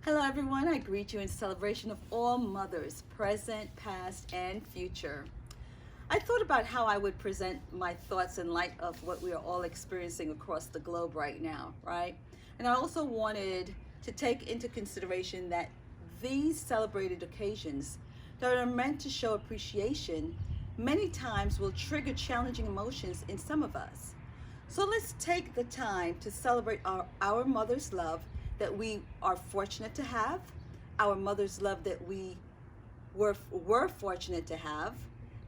Hello, everyone. I greet you in celebration of all mothers, present, past, and future. I thought about how I would present my thoughts in light of what we are all experiencing across the globe right now, right? And I also wanted to take into consideration that these celebrated occasions that are meant to show appreciation many times will trigger challenging emotions in some of us. So let's take the time to celebrate our mother's love that we are fortunate to have, our mother's love that we were fortunate to have,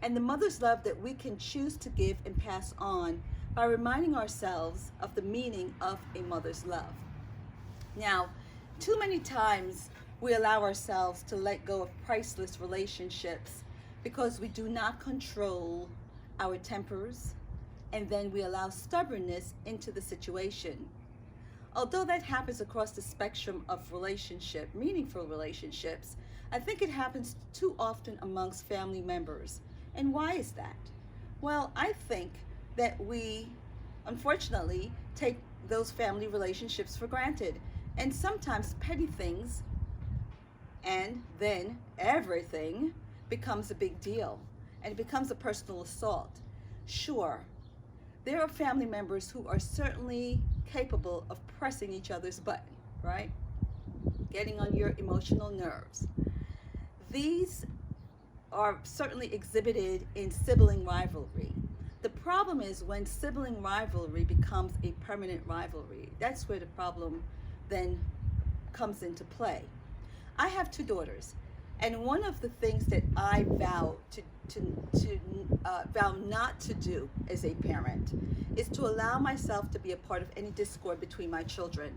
and the mother's love that we can choose to give and pass on by reminding ourselves of the meaning of a mother's love. Now, too many times we allow ourselves to let go of priceless relationships because we do not control our tempers, and then we allow stubbornness into the situation. Although that happens across the spectrum of meaningful relationships, I think it happens too often amongst family members. And why is that? Well, I think that we, unfortunately, take those family relationships for granted. And sometimes petty things and then everything becomes a big deal and it becomes a personal assault. Sure, there are family members who are certainly capable of pressing each other's button, right? Getting on your emotional nerves. These are certainly exhibited in sibling rivalry. The problem is when sibling rivalry becomes a permanent rivalry. That's where the problem then comes into play. I have two daughters, and one of the things that I vow not to do as a parent is to allow myself to be a part of any discord between my children.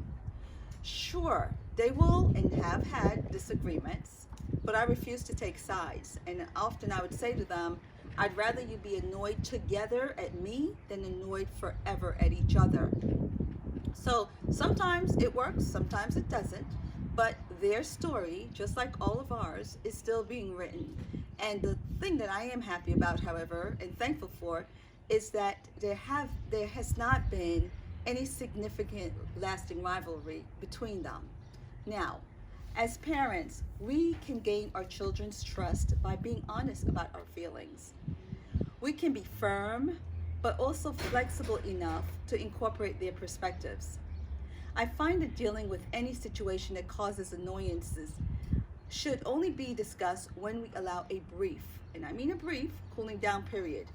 Sure, they will and have had disagreements, but I refuse to take sides. And often I would say to them, I'd rather you be annoyed together at me than annoyed forever at each other. So sometimes it works, sometimes it doesn't, but their story, just like all of ours, is still being written. And the thing that I am happy about, however, and thankful for, is that there has not been any significant lasting rivalry between them. Now, as parents, we can gain our children's trust by being honest about our feelings. We can be firm, but also flexible enough to incorporate their perspectives. I find that dealing with any situation that causes annoyances should only be discussed when we allow a brief, and I mean a brief, cooling down period,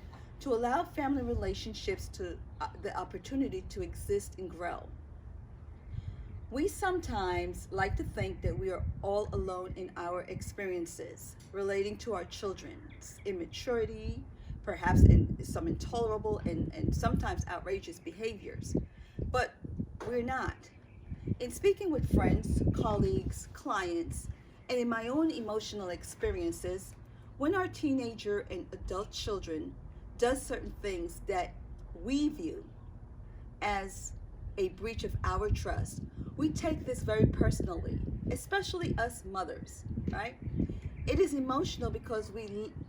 to allow family relationships to the opportunity to exist and grow. We sometimes like to think that we are all alone in our experiences relating to our children's immaturity, perhaps in some intolerable and sometimes outrageous behaviors. But we're not. In speaking with friends, colleagues, clients, and in my own emotional experiences, when our teenager and adult children does certain things that we view as a breach of our trust, we take this very personally, especially us mothers, right? It is emotional because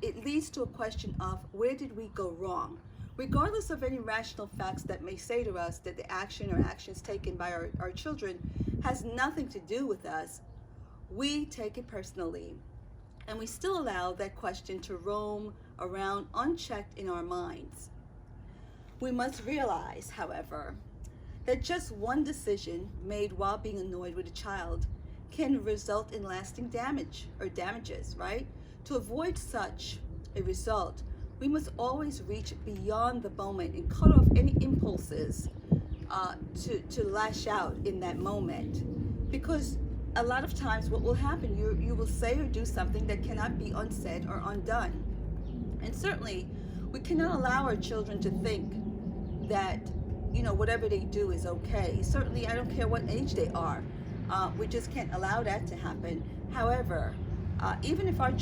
it leads to a question of where did we go wrong? Regardless of any rational facts that may say to us that the action or actions taken by our children has nothing to do with us, we take it personally. And we still allow that question to roam around unchecked in our minds. We must realize, however, that just one decision made while being annoyed with a child can result in lasting damage or damages, right? To avoid such a result, we must always reach beyond the moment and cut off any impulses to lash out in that moment. Because a lot of times what will happen, you will say or do something that cannot be unsaid or undone. And certainly, we cannot allow our children to think that, whatever they do is okay. Certainly, I don't care what age they are. We just can't allow that to happen. However, even if our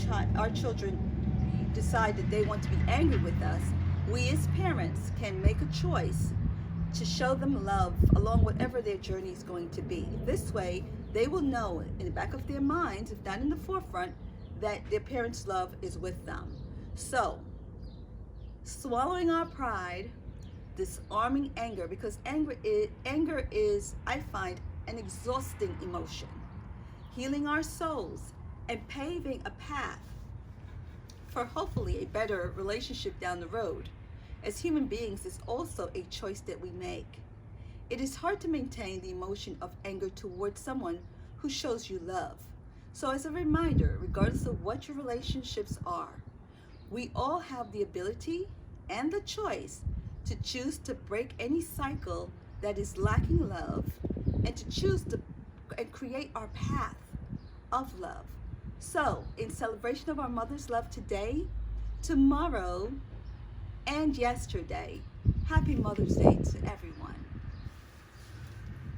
children decide that they want to be angry with us, we as parents can make a choice to show them love along whatever their journey is going to be. This way, they will know in the back of their minds, if not in the forefront, that their parents' love is with them. So, swallowing our pride, disarming anger, because anger is, I find, an exhausting emotion. healing our souls, and paving a path for hopefully a better relationship down the road. As human beings, it's also a choice that we make. It is hard to maintain the emotion of anger towards someone who shows you love. So, as a reminder, regardless of what your relationships are, we all have the ability and the choice to choose to break any cycle that is lacking love and to choose to and create our path of love. So, in celebration of our mother's love today, tomorrow, and yesterday, happy Mother's Day to everyone.